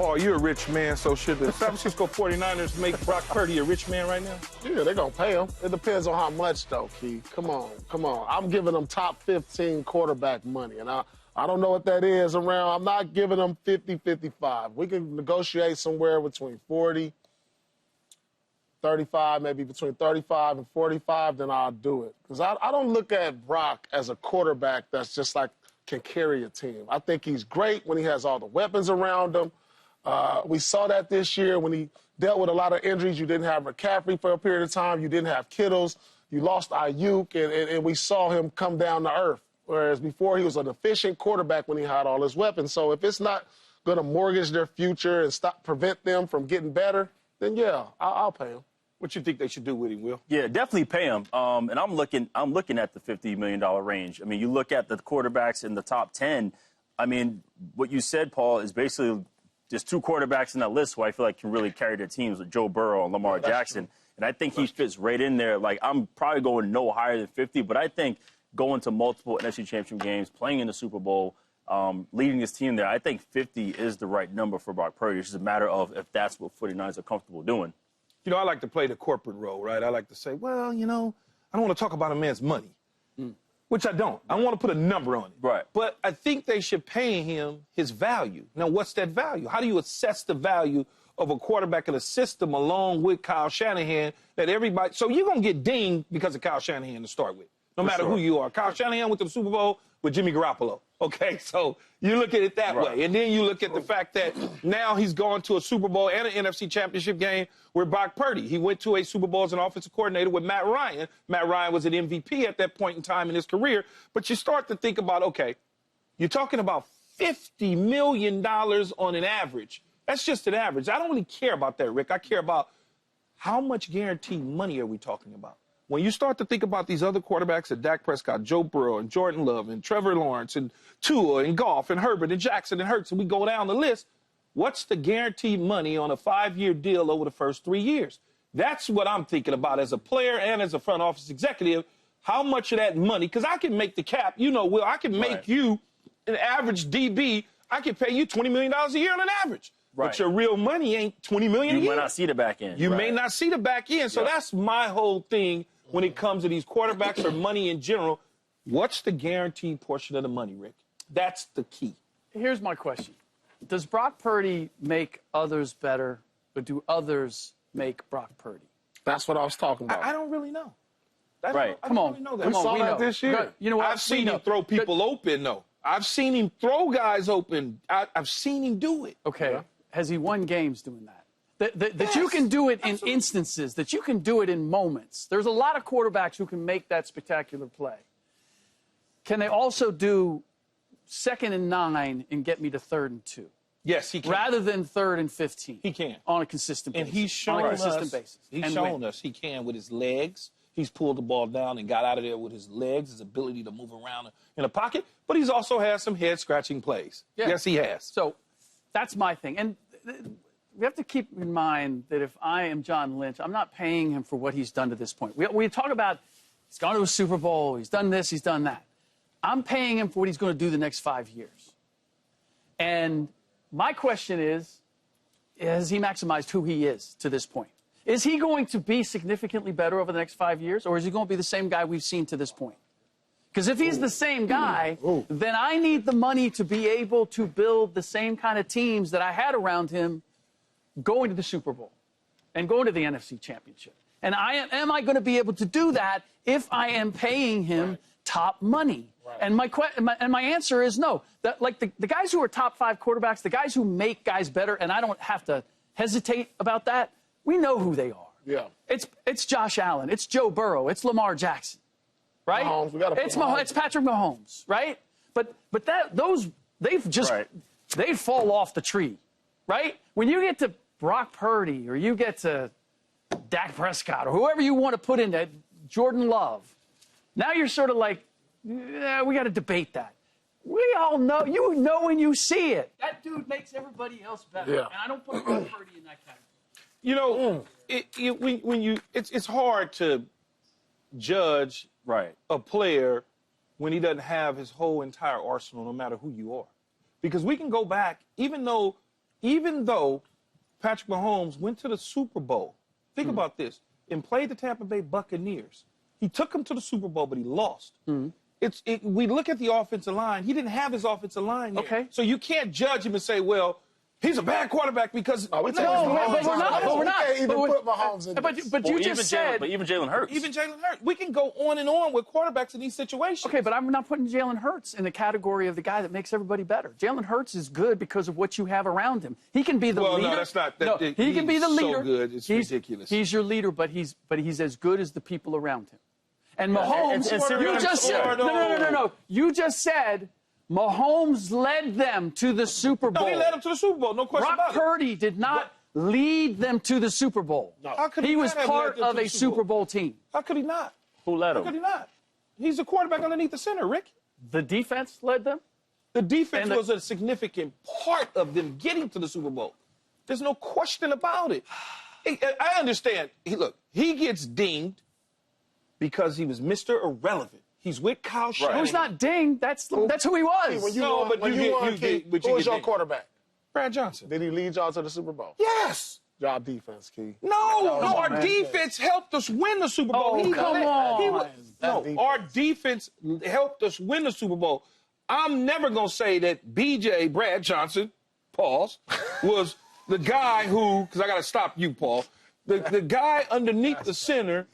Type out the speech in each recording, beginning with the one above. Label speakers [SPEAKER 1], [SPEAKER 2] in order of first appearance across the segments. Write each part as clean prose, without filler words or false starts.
[SPEAKER 1] Paul, you're a rich man, so should the San Francisco 49ers make Brock Purdy a rich man right now?
[SPEAKER 2] Yeah, they're going to pay him. It depends on how much, though, Key. Come on. I'm giving them top 15 quarterback money, and I don't know what that is around. I'm not giving them 50, 55. We can negotiate somewhere between 40, 35, maybe between 35 and 45, then I'll do it. Because I don't look at Brock as a quarterback that's just like can carry a team. I think he's great when he has all the weapons around him. We saw that this year when he dealt with a lot of injuries. You didn't have McCaffrey for a period of time. You didn't have Kittles. You lost Ayuk, and we saw him come down to earth. Whereas before, he was an efficient quarterback when he had all his weapons. So if it's not going to mortgage their future and prevent them from getting better, then yeah, I'll pay him.
[SPEAKER 1] What you think they should do with him, Will?
[SPEAKER 3] Yeah, definitely pay him. And I'm looking at the $50 million range. I mean, you look at the quarterbacks in the top 10. I mean, what you said, Paul, is basically there's two quarterbacks in that list who I feel like can really carry their teams with Joe Burrow and Lamar Jackson.
[SPEAKER 2] True.
[SPEAKER 3] And I think he fits right in there. Like, I'm probably going no higher than 50, but I think going to multiple NFC Championship games, playing in the Super Bowl, leading his team there, I think 50 is the right number for Brock Purdy. It's just a matter of if that's what 49ers are comfortable doing.
[SPEAKER 1] You know, I like to play the corporate role, right? I like to say, well, you know, I don't want to talk about a man's money, which I don't. I want to put a number on it.
[SPEAKER 3] Right.
[SPEAKER 1] But I think they should pay him his value. Now, what's that value? How do you assess the value of a quarterback in a system along with Kyle Shanahan that everybody – so you're going to get dinged because of Kyle Shanahan to start with, no matter who you are. Kyle Shanahan went to the Super Bowl with Jimmy Garoppolo. Okay, so you look at it that way. And then you look at the fact that now he's gone to a Super Bowl and an NFC Championship game with Brock Purdy. He went to a Super Bowl as an offensive coordinator with Matt Ryan. Matt Ryan was an MVP at that point in time in his career. But you start to think about, okay, you're talking about $50 million on an average. That's just an average. I don't really care about that, Rick. I care about how much guaranteed money are we talking about. When you start to think about these other quarterbacks, and Dak Prescott, Joe Burrow, and Jordan Love, and Trevor Lawrence, and Tua, and Goff, and Herbert, and Jackson, and Hurts, and we go down the list, what's the guaranteed money on a 5-year deal over the first 3 years? That's what I'm thinking about as a player and as a front office executive. How much of that money, because I can make the cap, you know, Will, I can make you an average DB, I can pay you $20 million a year on an average. But your real money ain't $20 million a year.
[SPEAKER 3] You might not see the back end.
[SPEAKER 1] You may not see the back end. So that's my whole thing when it comes to these quarterbacks or money in general. What's the guaranteed portion of the money, Rick? That's the key.
[SPEAKER 4] Here's my question. Does Brock Purdy make others better, or do others make Brock Purdy?
[SPEAKER 2] That's what I was talking about.
[SPEAKER 1] I don't really know.
[SPEAKER 4] Come on.
[SPEAKER 1] Really know that.
[SPEAKER 4] Come on,
[SPEAKER 2] saw
[SPEAKER 4] we
[SPEAKER 2] that
[SPEAKER 4] know.
[SPEAKER 2] this year.
[SPEAKER 4] Good. You know what?
[SPEAKER 1] I've seen him throw people open, though. I've seen him throw guys open. I've seen him do it.
[SPEAKER 4] Okay. Yeah. Has he won games doing that? That you can do it in instances, that you can do it in moments. There's a lot of quarterbacks who can make that spectacular play. Can they also do 2nd and 9 and get me to 3rd and 2?
[SPEAKER 1] Yes, he can.
[SPEAKER 4] Rather than 3rd and 15.
[SPEAKER 1] He can.
[SPEAKER 4] On a consistent basis.
[SPEAKER 1] And he's shown us he can with his legs. He's pulled the ball down and got out of there with his legs, his ability to move around in a pocket. But he's also had some head-scratching plays. Yeah. Yes, he has.
[SPEAKER 4] So that's my thing. And we have to keep in mind that if I am John Lynch, I'm not paying him for what he's done to this point. We talk about he's gone to a Super Bowl, he's done this, he's done that. I'm paying him for what he's going to do the next 5 years. And my question is, has he maximized who he is to this point? Is he going to be significantly better over the next 5 years, or is he going to be the same guy we've seen to this point? Because if he's the same guy, then I need the money to be able to build the same kind of teams that I had around him going to the Super Bowl and going to the NFC Championship. And am I going to be able to do that if I am paying him top money? And my answer is no. That, like the guys who are top 5 quarterbacks, the guys who make guys better, and I don't have to hesitate about that, we know who they are.
[SPEAKER 2] Yeah.
[SPEAKER 4] It's Josh Allen. It's Joe Burrow. It's Lamar Jackson. Right?
[SPEAKER 2] Mahomes,
[SPEAKER 4] it's Patrick Mahomes, right? But they fall off the tree, right? When you get to Brock Purdy or you get to Dak Prescott or whoever you want to put in that, Jordan Love, now you're sort of like, yeah, we got to debate that. We all know, you know when you see it. That dude makes everybody else better.
[SPEAKER 2] Yeah.
[SPEAKER 4] And I don't put Brock Purdy in that category.
[SPEAKER 1] You know, it's hard to judge a player when he doesn't have his whole entire arsenal, no matter who you are. Because we can go back, even though even though Patrick Mahomes went to the Super Bowl, think about this, and played the Tampa Bay Buccaneers. He took them to the Super Bowl, but he lost. We look at the offensive line. He didn't have his offensive line yet.
[SPEAKER 4] Okay.
[SPEAKER 1] So you can't judge him and say, well, he's a bad quarterback because...
[SPEAKER 4] But we're not.
[SPEAKER 2] Can't even put Mahomes in this.
[SPEAKER 4] But you just said...
[SPEAKER 3] But even Jalen Hurts.
[SPEAKER 1] Even Jalen Hurts. We can go on and on with quarterbacks in these situations.
[SPEAKER 4] Okay, but I'm not putting Jalen Hurts in the category of the guy that makes everybody better. Jalen Hurts is good because of what you have around him. He can be the leader.
[SPEAKER 1] No, that's not...
[SPEAKER 4] He can be the leader.
[SPEAKER 1] So good, it's ridiculous.
[SPEAKER 4] He's your leader, but he's as good as the people around him. And Mahomes, you just said... No. You just said... Mahomes led them to the Super Bowl.
[SPEAKER 1] No, he led them to the Super Bowl. No question about it.
[SPEAKER 4] Brock Purdy did not lead them to the Super Bowl.
[SPEAKER 1] No. How could
[SPEAKER 4] he was
[SPEAKER 1] not have
[SPEAKER 4] part
[SPEAKER 1] led them
[SPEAKER 4] of
[SPEAKER 1] to
[SPEAKER 4] a
[SPEAKER 1] the
[SPEAKER 4] Super Bowl team.
[SPEAKER 1] How could he not?
[SPEAKER 3] Who led
[SPEAKER 1] How
[SPEAKER 3] him?
[SPEAKER 1] could he not? He's a quarterback underneath the center, Rick.
[SPEAKER 4] The defense led them?
[SPEAKER 1] The defense was a significant part of them getting to the Super Bowl. There's no question about it. I understand. He gets dinged because he was Mr. Irrelevant. He's with Kyle Shanahan.
[SPEAKER 4] Who's not dinged? That's who he was.
[SPEAKER 2] Who was your quarterback?
[SPEAKER 1] Brad Johnson.
[SPEAKER 2] Did he lead y'all to the Super Bowl?
[SPEAKER 1] Yes.
[SPEAKER 2] Y'all defense, Key.
[SPEAKER 1] No, our defense helped us win the Super Bowl.
[SPEAKER 4] Oh, come on.
[SPEAKER 1] Our defense helped us win the Super Bowl. I'm never going to say that BJ, Brad Johnson, pause, was the guy who, because I got to stop you, Paul, the guy underneath the center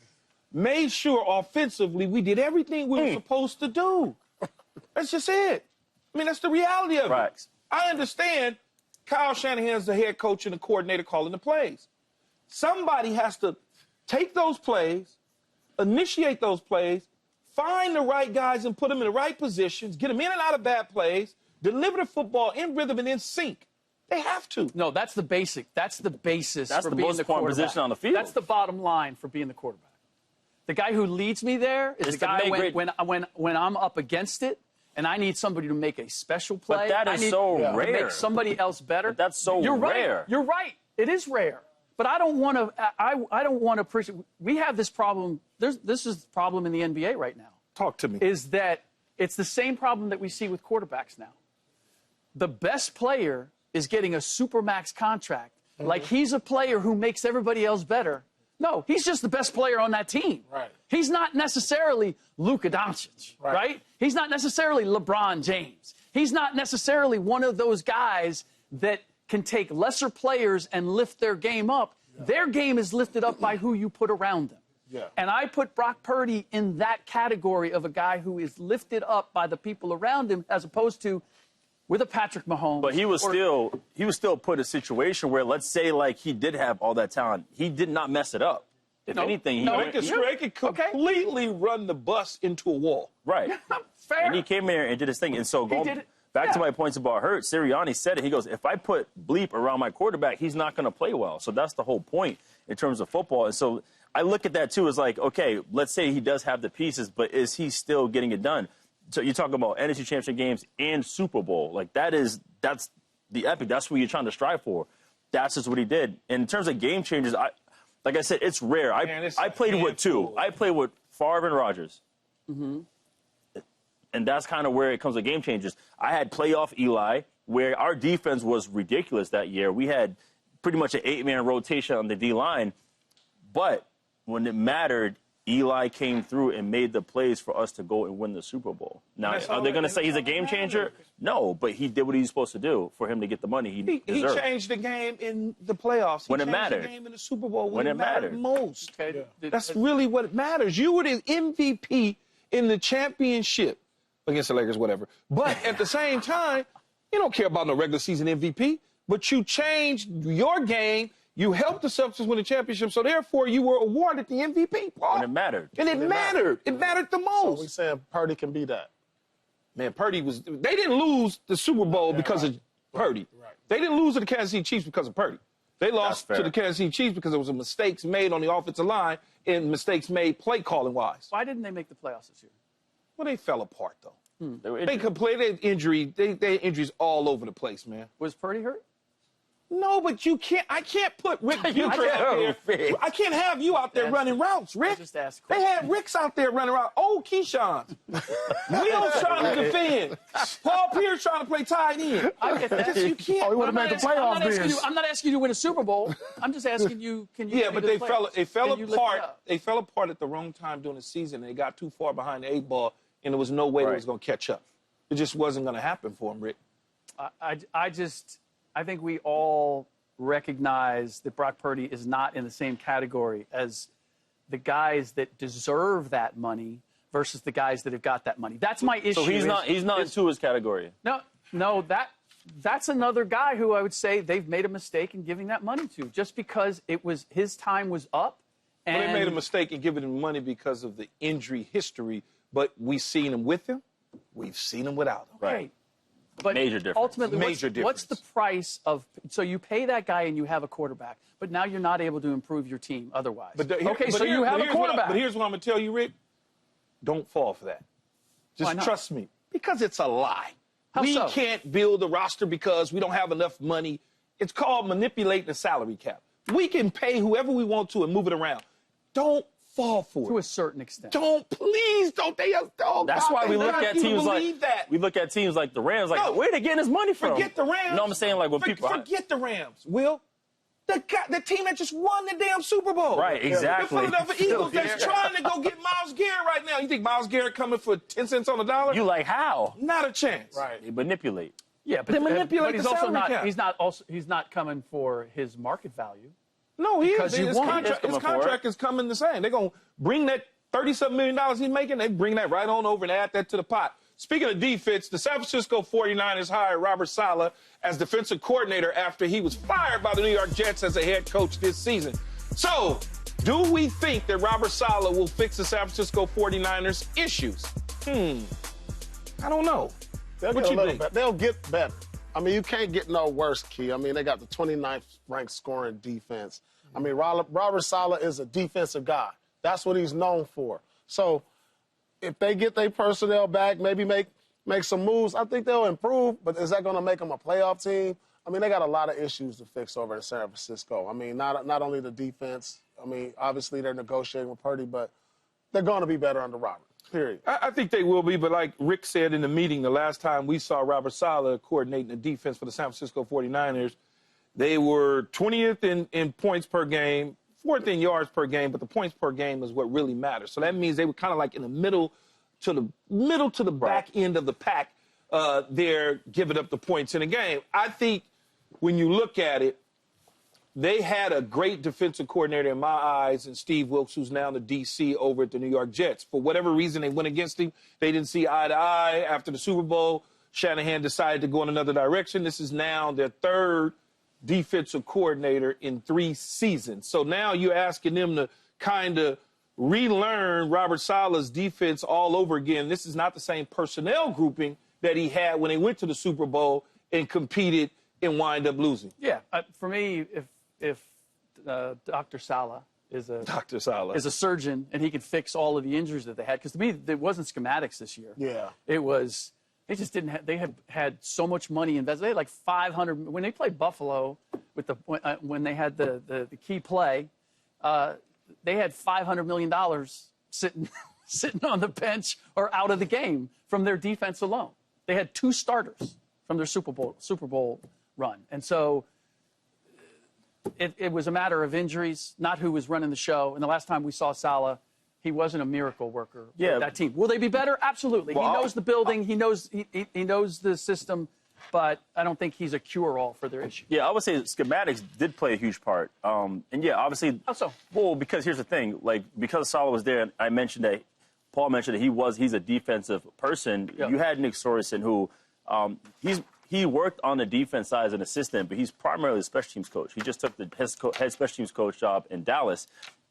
[SPEAKER 1] made sure offensively we did everything we were supposed to do. That's just it. I mean, that's the reality of it. I understand Kyle Shanahan's the head coach and the coordinator calling the plays. Somebody has to take those plays, initiate those plays, find the right guys and put them in the right positions, get them in and out of bad plays, deliver the football in rhythm and in sync. They have to.
[SPEAKER 4] No, that's the basic. That's the basis
[SPEAKER 3] That's
[SPEAKER 4] for
[SPEAKER 3] the
[SPEAKER 4] being
[SPEAKER 3] most
[SPEAKER 4] the
[SPEAKER 3] important
[SPEAKER 4] quarterback.
[SPEAKER 3] position on the field.
[SPEAKER 4] That's the bottom line for being the quarterback. The guy who leads me there is the guy when I'm up against it and I need somebody to make a special play.
[SPEAKER 3] But that is so rare.
[SPEAKER 4] To make somebody else better.
[SPEAKER 3] But that's so rare.
[SPEAKER 4] You're right. It is rare. But I don't want to. I don't want to appreciate. We have this problem. This is the problem in the NBA right now.
[SPEAKER 1] Talk to me.
[SPEAKER 4] Is that it's the same problem that we see with quarterbacks now. The best player is getting a supermax contract, like he's a player who makes everybody else better. No, he's just the best player on that team.
[SPEAKER 2] Right.
[SPEAKER 4] He's not necessarily Luka Doncic, right? He's not necessarily LeBron James. He's not necessarily one of those guys that can take lesser players and lift their game up. Yeah. Their game is lifted up by who you put around them.
[SPEAKER 2] Yeah.
[SPEAKER 4] And I put Brock Purdy in that category of a guy who is lifted up by the people around him as opposed to with a Patrick Mahomes.
[SPEAKER 3] But he was still put in a situation where, let's say, like, he did have all that talent. He did not mess it up. If anything,
[SPEAKER 1] he could completely run the bus into a wall.
[SPEAKER 3] Right.
[SPEAKER 4] Fair.
[SPEAKER 3] And he came here and did his thing. And so going back to my points about Hurts, Sirianni said it. He goes, if I put bleep around my quarterback, he's not going to play well. So that's the whole point in terms of football. And so I look at that, too, as like, okay, let's say he does have the pieces, but is he still getting it done? So you're talking about NFC Championship games and Super Bowl. Like, that's the epic. That's what you're trying to strive for. That's just what he did. And in terms of game changers, like I said, it's rare. I played with two. I played with Favre and Rodgers. Mm-hmm. And that's kind of where it comes to game changers. I had playoff Eli, where our defense was ridiculous that year. We had pretty much an 8-man rotation on the D-line. But when it mattered, Eli came through and made the plays for us to go and win the Super Bowl. Now, are they going to say he's a game changer? No, but he did what he was supposed to do for him to get the money he deserved.
[SPEAKER 1] He changed the game in the playoffs.
[SPEAKER 3] When it mattered.
[SPEAKER 1] He changed the game in the Super Bowl when it
[SPEAKER 3] mattered
[SPEAKER 1] most.
[SPEAKER 4] Okay. Yeah.
[SPEAKER 1] That's really what matters. You were the MVP in the championship against the Lakers, whatever. But at the same time, you don't care about no regular season MVP, but you changed your game. You helped the Celtics win the championship, so therefore you were awarded the MVP, Paul.
[SPEAKER 3] And it mattered.
[SPEAKER 1] And it mattered. It mattered the most.
[SPEAKER 2] So we saying Purdy can be that.
[SPEAKER 1] Man, Purdy was... They didn't lose the Super Bowl because of Purdy. Right. They didn't lose to the Kansas City Chiefs because of Purdy. They lost to the Kansas City Chiefs because there was mistakes made on the offensive line and mistakes made play calling wise.
[SPEAKER 4] Why didn't they make the playoffs this year?
[SPEAKER 1] Well, they fell apart, though.
[SPEAKER 3] They were
[SPEAKER 1] They could play their injury. They had injuries all over the place, man.
[SPEAKER 4] Was Purdy hurt?
[SPEAKER 1] No, but you can't. I can't put Rick Bucher out there. I can't have you out there running routes, Rick.
[SPEAKER 4] just asked
[SPEAKER 1] They had Ricks out there running around. Oh, Keyshawn. Will's trying to defend. Paul Pierce trying to play tight end.
[SPEAKER 4] I get that.
[SPEAKER 1] You can't.
[SPEAKER 2] Oh, he would have made the playoffs then.
[SPEAKER 4] I'm not asking you to win a Super Bowl. I'm just asking you, can you?
[SPEAKER 1] Yeah, but they fell
[SPEAKER 4] Can you lift it
[SPEAKER 1] apart.
[SPEAKER 4] up?
[SPEAKER 1] They fell apart at the wrong time during the season. They got too far behind the 8 ball, and there was no way they was going to catch up. It just wasn't going to happen for them, Rick.
[SPEAKER 4] I think we all recognize that Brock Purdy is not in the same category as the guys that deserve that money versus the guys that have got that money. That's my issue.
[SPEAKER 3] So he's not in Tua's category.
[SPEAKER 4] No, that's another guy who I would say they've made a mistake in giving that money to, just because his time was up. And
[SPEAKER 1] Well, they made a mistake in giving him money because of the injury history, but we've seen him with him. We've seen him without him.
[SPEAKER 4] Right. But
[SPEAKER 3] Major difference.
[SPEAKER 4] ultimately,
[SPEAKER 1] Major
[SPEAKER 4] what's the
[SPEAKER 1] difference.
[SPEAKER 4] price of? So you pay that guy and you have a quarterback, but now you're not able to improve your team otherwise. So you have a quarterback.
[SPEAKER 1] But here's what I'm going to tell you, Rick. Don't fall for that.
[SPEAKER 4] Why
[SPEAKER 1] Just
[SPEAKER 4] not?
[SPEAKER 1] trust me. Because it's a lie.
[SPEAKER 4] How
[SPEAKER 1] we
[SPEAKER 4] so?
[SPEAKER 1] can't build a roster because we don't have enough money. It's called manipulating the salary cap. We can pay whoever we want to and move it around. Don't fall for
[SPEAKER 4] to
[SPEAKER 1] it.
[SPEAKER 4] a certain extent.
[SPEAKER 1] Please don't.
[SPEAKER 3] That's why we look at teams
[SPEAKER 1] that.
[SPEAKER 3] like the Rams. Like,
[SPEAKER 1] No.
[SPEAKER 3] where are they getting his money from?
[SPEAKER 1] Forget the Rams.
[SPEAKER 3] You know what I'm saying? Like when people
[SPEAKER 1] forget the Rams. Will, the team that just won the damn Super Bowl.
[SPEAKER 3] Right, exactly.
[SPEAKER 1] The Philadelphia Eagles that's trying to go get Myles Garrett right now. You think Myles Garrett coming for 10 cents on the dollar?
[SPEAKER 3] You like how?
[SPEAKER 1] Not a chance.
[SPEAKER 2] Right.
[SPEAKER 3] They manipulate.
[SPEAKER 4] Yeah, but
[SPEAKER 1] They manipulate
[SPEAKER 4] but he's
[SPEAKER 1] the
[SPEAKER 4] also
[SPEAKER 1] salary
[SPEAKER 4] not.
[SPEAKER 1] cap.
[SPEAKER 4] He's not coming for his market value.
[SPEAKER 1] No, he
[SPEAKER 4] Because
[SPEAKER 1] is.
[SPEAKER 4] you
[SPEAKER 1] His
[SPEAKER 4] won.
[SPEAKER 1] contract,
[SPEAKER 3] He's
[SPEAKER 1] his
[SPEAKER 3] coming for
[SPEAKER 1] contract is coming the same. They're going to bring that $37 million he's making, they bring that right on over and add that to the pot. Speaking of defense, the San Francisco 49ers hired Robert Saleh as defensive coordinator after he was fired by the New York Jets as a head coach this season. So, do we think that Robert Saleh will fix the San Francisco 49ers' issues? I don't know.
[SPEAKER 2] They'll get better. I mean, you can't get no worse, Key. I mean, they got the 29th ranked scoring defense. I mean, Robert Saleh is a defensive guy. That's what he's known for. So if they get their personnel back, maybe make some moves, I think they'll improve. But is that going to make them a playoff team? I mean, they got a lot of issues to fix over in San Francisco. I mean, not only the defense. I mean, obviously they're negotiating with Purdy, but they're going to be better under Robert, period.
[SPEAKER 1] I think they will be, but like Rick said in the meeting, the last time we saw Robert Saleh coordinating the defense for the San Francisco 49ers, they were 20th in points per game, 4th in yards per game, but the points per game is what really matters. So that means they were kind of like in the middle to the back end of the pack. They're giving up the points in a game. I think when you look at it, they had a great defensive coordinator in my eyes, and Steve Wilkes, who's now the DC over at the New York Jets. For whatever reason, they went against him. They didn't see eye to eye after the Super Bowl. Shanahan decided to go in another direction. This is now their third defensive coordinator in 3 seasons. So now you're asking them to kind of relearn Robert Saleh's defense all over again. This is not the same personnel grouping that he had when they went to the Super Bowl and competed and wind up losing.
[SPEAKER 4] Yeah, for me, if Dr. Saleh is a surgeon and he could fix all of the injuries that they had, because to me it wasn't schematics this year.
[SPEAKER 2] Yeah.
[SPEAKER 4] It was. They just didn't have. They had so much money invested. They had like 500 when they played Buffalo with when they had the key play. They had $500 million sitting on the bench or out of the game from their defense alone. They had 2 starters from their Super Bowl run, and so it was a matter of injuries, not who was running the show. And the last time we saw Saleh, he wasn't a miracle worker for that team. Will they be better? Absolutely. Well, he knows the building. He knows the system, but I don't think he's a cure-all for their issue.
[SPEAKER 3] Yeah, I would say schematics did play a huge part. And yeah, obviously.
[SPEAKER 4] How so?
[SPEAKER 3] Well, because here's the thing. Like, because Saleh was there, Paul mentioned that he's a defensive person. Yep. You had Nick Sorensen, who he worked on the defense side as an assistant, but he's primarily a special teams coach. He just took the head special teams coach job in Dallas.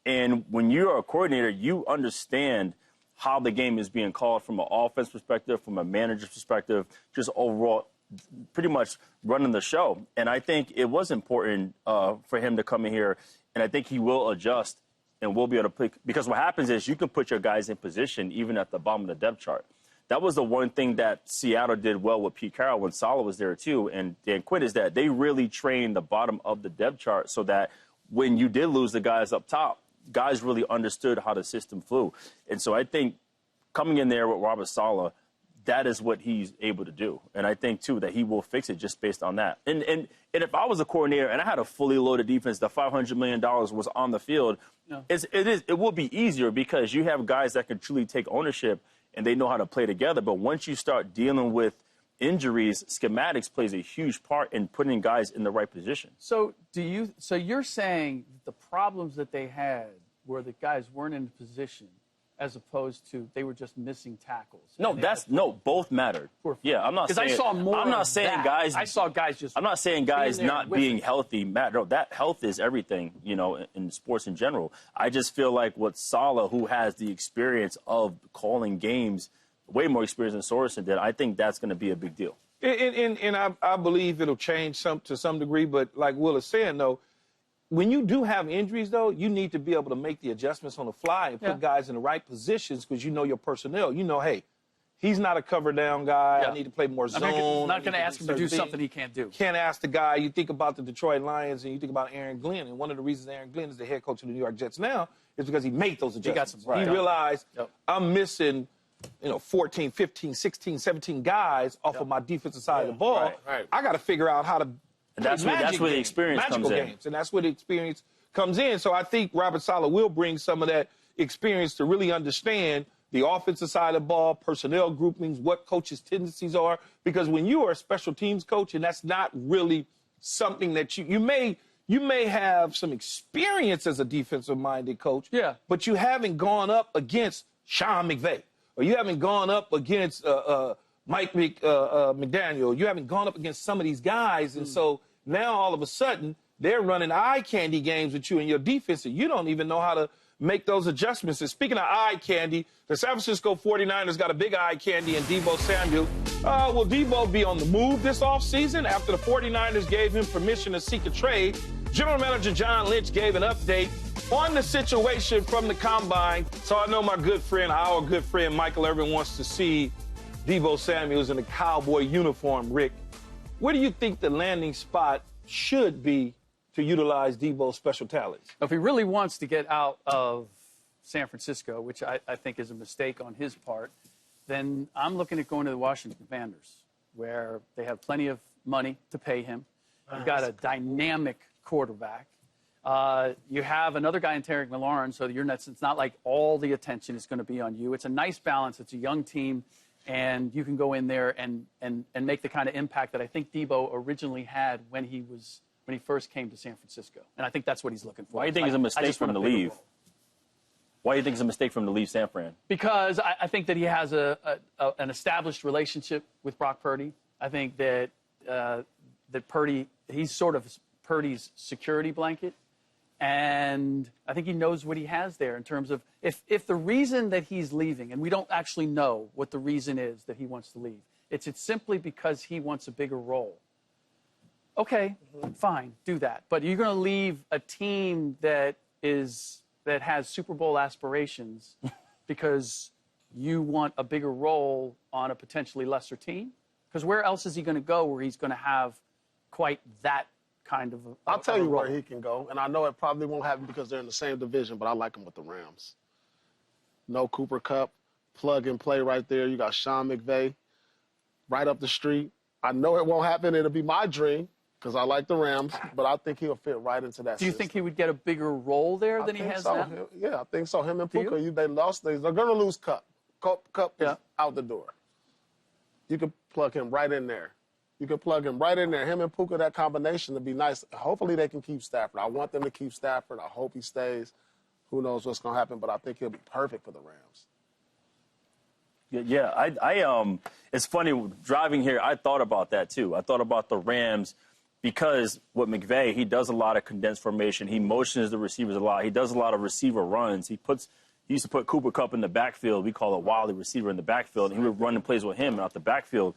[SPEAKER 3] And when you're a coordinator, you understand how the game is being called from an offense perspective, from a manager's perspective, just overall pretty much running the show. And I think it was important for him to come in here, and I think he will adjust and will be able to pick. Because what happens is you can put your guys in position even at the bottom of the depth chart. that was the one thing that Seattle did well with Pete Carroll when Saleh was there too, and Dan Quinn, is that they really trained the bottom of the depth chart so that when you did lose the guys up top, guys really understood how the system flew. And so I think coming in there with Robert Saleh, that is what he's able to do. And I think, too, that he will fix it just based on that. And if I was a coordinator and I had a fully loaded defense, the $500 million was on the field, it will be easier because you have guys that can truly take ownership and they know how to play together. But once you start dealing with injuries, schematics plays a huge part in putting guys in the right position.
[SPEAKER 4] So you're saying the problems that they had were that guys weren't in position, as opposed to they were just missing tackles.
[SPEAKER 3] No, both mattered. Yeah, I'm not saying.
[SPEAKER 4] Because I saw more.
[SPEAKER 3] I'm not saying guys.
[SPEAKER 4] I saw guys just.
[SPEAKER 3] I'm not saying guys not being healthy matter. No, that health is everything, in sports in general. I just feel like with Saleh, who has the experience of calling games, way more experience than Sorensen did, I think that's going to be a big deal.
[SPEAKER 1] And I believe it'll change to some degree, but like Will is saying, though, when you do have injuries, though, you need to be able to make the adjustments on the fly and put guys in the right positions because you know your personnel. You know, hey, he's not a cover down guy. I need to play more zone.
[SPEAKER 4] I'm not going to ask him to do something he can't do.
[SPEAKER 1] Can't ask the guy. You think about the Detroit Lions and you think about Aaron Glenn. And one of the reasons Aaron Glenn is the head coach of the New York Jets now is because he made those adjustments. He realized I'm missing 14, 15, 16, 17 guys off of my defensive side of the ball. I got to figure out how to
[SPEAKER 3] and that's where the experience comes in.
[SPEAKER 1] And that's where the experience comes in. So I think Robert Saleh will bring some of that experience to really understand the offensive side of the ball, personnel groupings, what coaches' tendencies are. Because when you are a special teams coach, and that's not really something that you may have some experience as a defensive-minded coach, but you haven't gone up against Sean McVay, or you haven't gone up against Mike McDaniel. You haven't gone up against some of these guys. And so now all of a sudden they're running eye candy games with you in your defense, and you don't even know how to make those adjustments. And speaking of eye candy, the San Francisco 49ers got a big eye candy in Deebo Samuel. Will Deebo be on the move this offseason after the 49ers gave him permission to seek a trade? General Manager John Lynch gave an update on the situation from the combine. So I know my good friend, our good friend Michael Irvin wants to see Deebo Samuel's in a Cowboy uniform. Rick, where do you think the landing spot should be to utilize Deebo's special talents?
[SPEAKER 4] If he really wants to get out of San Francisco, which I think is a mistake on his part, then I'm looking at going to the Washington Commanders, where they have plenty of money to pay him. You've got a dynamic quarterback. You have another guy in Terry McLaurin, so it's not like all the attention is going to be on you. It's a nice balance. It's a young team. And you can go in there and make the kind of impact that I think Deebo originally had when he first came to San Francisco. And I think that's what he's looking for.
[SPEAKER 3] Why do you think it's a mistake for him to leave? Why do you think it's a mistake for him to leave San Fran?
[SPEAKER 4] Because I think that he has an established relationship with Brock Purdy. I think that Purdy, he's sort of Purdy's security blanket. And I think he knows what he has there in terms of if the reason that he's leaving, and we don't actually know what the reason is that he wants to leave, it's simply because he wants a bigger role. Okay, fine, do that. But you're going to leave a team that has Super Bowl aspirations because you want a bigger role on a potentially lesser team? Because where else is he going to go where he's going to have quite that kind of
[SPEAKER 2] I'll tell you where he can go, and I know it probably won't happen because they're in the same division, but I like him with the Rams. No Cooper Kupp, plug and play right there. You got Sean McVay right up the street. I know it won't happen. It'll be my dream because I like the Rams, but I think he'll fit right into that
[SPEAKER 4] Do you think he would get a bigger role there than he has now?
[SPEAKER 2] Yeah, I think so. Him and Puka, they lost. They're going to lose Kupp. Kupp is out the door. You can plug him right in there. You can plug him right in there. Him and Puka, that combination would be nice. Hopefully they can keep Stafford. I want them to keep Stafford. I hope he stays. Who knows what's going to happen, but I think he'll be perfect for the Rams.
[SPEAKER 3] Yeah, it's funny, driving here, I thought about that too. I thought about the Rams because with McVay, he does a lot of condensed formation. He motions the receivers a lot. He does a lot of receiver runs. He used to put Cooper Kupp in the backfield. We call it Wally receiver in the backfield, and he would run and plays with him out the backfield.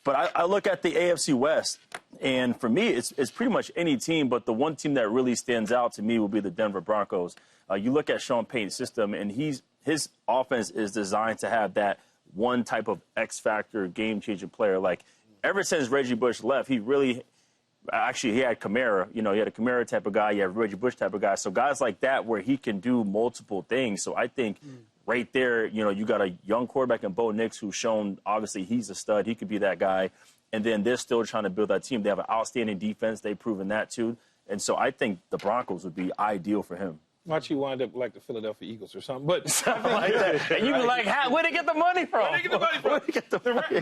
[SPEAKER 3] But I look at the AFC West, and for me, it's pretty much any team, but the one team that really stands out to me will be the Denver Broncos. You look at Sean Payton's system, and his offense is designed to have that one type of X factor, game changing player. Like ever since Reggie Bush left, he really. Actually, he had Kamara. You know, he had a Kamara type of guy. You have Reggie Bush type of guy. So guys like that where he can do multiple things. So I think right there, you know, you got a young quarterback in Bo Nix who's shown, obviously, he's a stud. He could be that guy. And then they're still trying to build that team. They have an outstanding defense. They've proven that, too. And so I think the Broncos would be ideal for him.
[SPEAKER 1] Watch you wind up like the Philadelphia Eagles or something. But
[SPEAKER 3] like that. And you be like, where'd they get the money from?
[SPEAKER 1] Where'd they get the money from?
[SPEAKER 3] Where'd they get the money?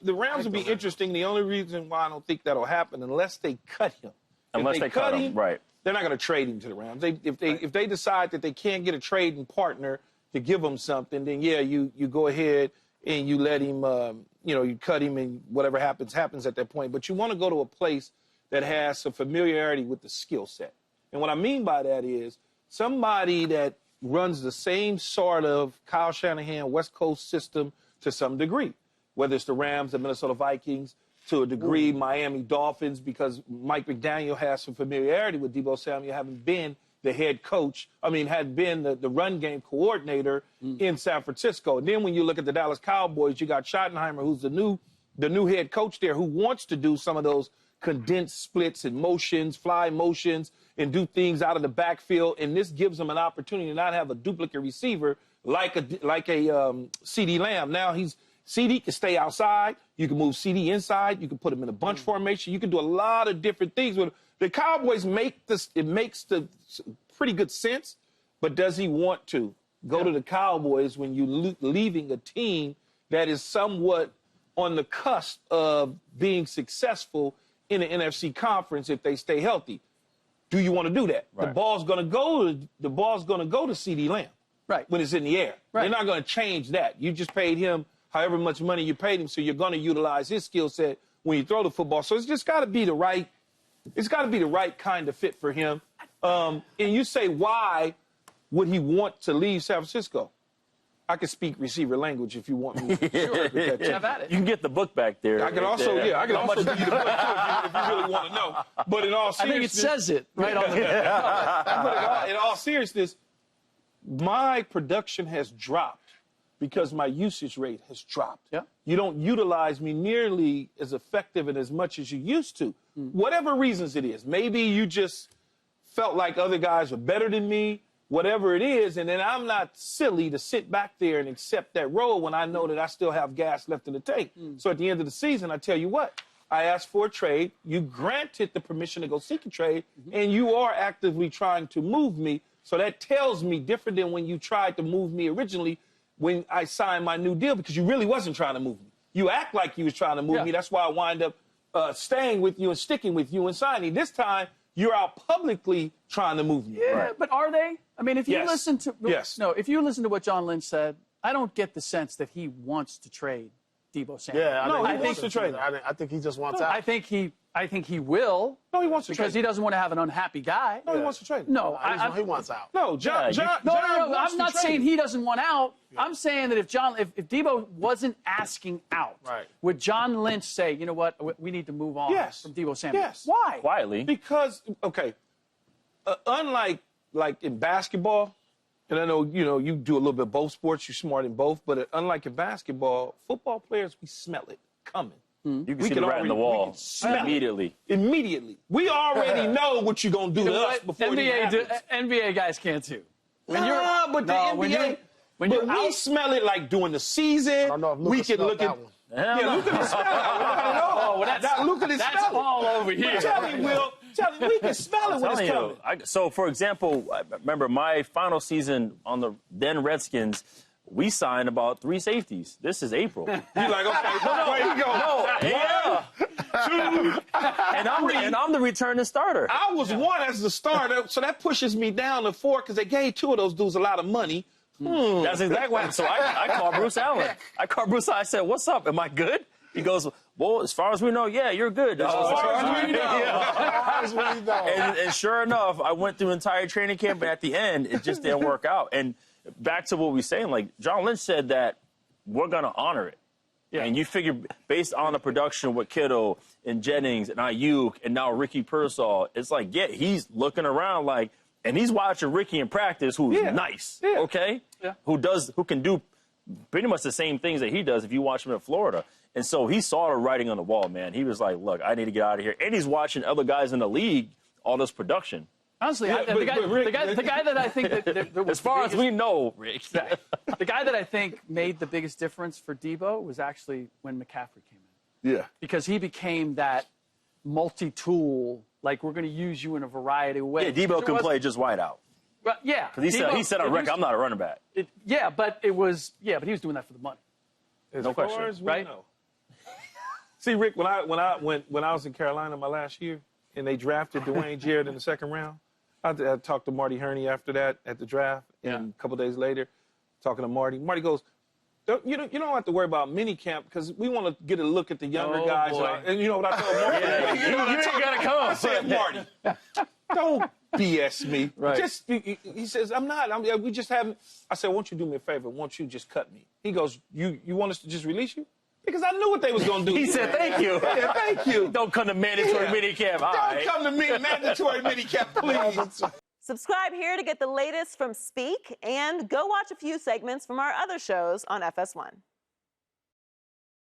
[SPEAKER 1] The Rams will be interesting. The only reason why I don't think that'll happen unless they cut him.
[SPEAKER 3] Unless they cut him, right.
[SPEAKER 1] They're not going to trade him to the Rams. If they decide that they can't get a trading partner to give him something, then yeah, you go ahead and you let him, you cut him and whatever happens at that point. But you want to go to a place that has some familiarity with the skill set. And what I mean by that is somebody that runs the same sort of Kyle Shanahan West Coast system to some degree, whether it's the Rams, the Minnesota Vikings, to a degree, Miami Dolphins, because Mike McDaniel has some familiarity with Deebo Samuel, having been the head coach, had been the run game coordinator in San Francisco. And then when you look at the Dallas Cowboys, you got Schottenheimer, who's the new head coach there, who wants to do some of those condensed splits and motions, fly motions, and do things out of the backfield. And this gives them an opportunity to not have a duplicate receiver like a CeeDee Lamb. Now CeeDee can stay outside. You can move CeeDee inside. You can put him in a bunch formation. You can do a lot of different things with him. The Cowboys it makes the pretty good sense, but does he want to go to the Cowboys when you're leaving a team that is somewhat on the cusp of being successful in the NFC conference if they stay healthy? Do you want to do that? Right. The ball's going to go to CeeDee Lamb,
[SPEAKER 4] right,
[SPEAKER 1] when it's in the air. Right. They're not going to change that. You just paid him however much money you paid him, so you're going to utilize his skill set when you throw the football. So it's just got to be the right. It's got to be the right kind of fit for him. And you say, why would he want to leave San Francisco? I can speak receiver language if you want me. Sure.
[SPEAKER 4] Have at it.
[SPEAKER 3] You can get the book back there.
[SPEAKER 1] I can also give you the book too if you really want to know. But in all seriousness,
[SPEAKER 4] I think it says it right on the
[SPEAKER 1] But in all seriousness, my production has dropped because my usage rate has dropped.
[SPEAKER 4] Yeah.
[SPEAKER 1] You don't utilize me nearly as effective and as much as you used to. Whatever reasons it is. Maybe you just felt like other guys were better than me, whatever it is, and then I'm not silly to sit back there and accept that role when I know that I still have gas left in the tank. So at the end of the season, I tell you what, I asked for a trade. You granted the permission to go seek a trade, and you are actively trying to move me. So that tells me different than when you tried to move me originally when I signed my new deal, because you really wasn't trying to move me. You act like you was trying to move me. That's why I wind up staying with you and sticking with you and signing. This time, you're out publicly trying to move me.
[SPEAKER 4] Yeah, but are they? I mean, if you listen to if you listen to what John Lynch said, I don't get the sense that he wants to trade Deebo Samuel.
[SPEAKER 2] Yeah,
[SPEAKER 1] he wants to trade.
[SPEAKER 2] I think he just wants out.
[SPEAKER 4] I think he will.
[SPEAKER 1] No, he wants to trade.
[SPEAKER 4] Because he doesn't want to have an unhappy guy.
[SPEAKER 1] No, he wants to trade.
[SPEAKER 4] No,
[SPEAKER 2] he wants out.
[SPEAKER 1] No, John.
[SPEAKER 4] No, I'm not saying he doesn't want out. Yeah. I'm saying that if Deebo wasn't asking out, would John Lynch say, you know what, we need to move on from Deebo Samuel?
[SPEAKER 1] Yes.
[SPEAKER 4] Why?
[SPEAKER 3] Quietly.
[SPEAKER 1] Because, unlike in basketball, and I know, you do a little bit of both sports, you're smart in both, but unlike in basketball, football players, we smell it coming.
[SPEAKER 3] You can see the rat in the wall immediately.
[SPEAKER 1] Immediately. We already know what you're going to do to us before
[SPEAKER 4] NBA guys can't too.
[SPEAKER 1] But the NBA, we smell it like during the season.
[SPEAKER 2] I don't know if Luka smelled that one.
[SPEAKER 1] Yeah, Luka didn't smell it. Luka didn't smell it.
[SPEAKER 4] That's all over here.
[SPEAKER 1] Tell me, Will. We can smell it when it's coming.
[SPEAKER 3] So, for example, I remember my final season on the then Redskins, we signed about 3 safeties. This is April.
[SPEAKER 1] You're like, okay, where you go?
[SPEAKER 3] And I'm the returning starter.
[SPEAKER 1] I was 1 as the starter, so that pushes me down to 4 because they gave 2 of those dudes a lot of money.
[SPEAKER 3] That's exactly what. So I called Bruce Allen. I said, "What's up? Am I good?" He goes, "Well, as far as we know, yeah, you're good."
[SPEAKER 1] As far as we know.
[SPEAKER 3] And sure enough, I went through entire training camp, and at the end, it just didn't work out. And back to what we were saying, like John Lynch said that we're gonna honor it. Yeah. And you figure based on the production with Kittle and Jennings and Ayuk and now Ricky Pearsall, it's like, he's looking around like, and he's watching Ricky in practice, who's nice, okay?
[SPEAKER 4] Yeah.
[SPEAKER 3] Who can do pretty much the same things that he does if you watch him in Florida. And so he saw the writing on the wall, man. He was like, look, I need to get out of here. And he's watching other guys in the league, all this production.
[SPEAKER 4] Honestly,
[SPEAKER 1] Yeah,
[SPEAKER 4] the guy that I think that was
[SPEAKER 3] As far as we know, Rick.
[SPEAKER 4] the guy that I think made the biggest difference for Deebo was actually when McCaffrey came in.
[SPEAKER 2] Yeah.
[SPEAKER 4] Because he became that multi-tool, like we're going to use you in a variety of ways.
[SPEAKER 3] Yeah, Deebo can play just wide out.
[SPEAKER 4] Well, yeah.
[SPEAKER 3] Because he said on record, I'm not a running back.
[SPEAKER 4] But he was doing that for the money.
[SPEAKER 3] No question.
[SPEAKER 1] As we
[SPEAKER 4] Right?
[SPEAKER 1] know. See, Rick, when I was in Carolina my last year, and they drafted Dwayne Jarrett in the second round, I talked to Marty Herney after that at the draft, and a couple days later, talking to Marty. Marty goes, you don't have to worry about mini camp because we want to get a look at the younger guys.
[SPEAKER 4] Boy.
[SPEAKER 1] And you know what I told Marty?
[SPEAKER 3] You ain't got to come.
[SPEAKER 1] I said, Marty, don't BS me.
[SPEAKER 4] Right.
[SPEAKER 1] He says, we just haven't. I said, won't you do me a favor? Won't you just cut me? He goes, you want us to just release you? Because I knew what they was going to do.
[SPEAKER 3] He said, thank you.
[SPEAKER 1] Yeah, thank you.
[SPEAKER 3] Don't come to mandatory minicamp. All
[SPEAKER 1] Don't
[SPEAKER 3] right.
[SPEAKER 1] come to me, mandatory minicamp, please.
[SPEAKER 5] Subscribe here to get the latest from Speak, and go watch a few segments from our other shows on FS1.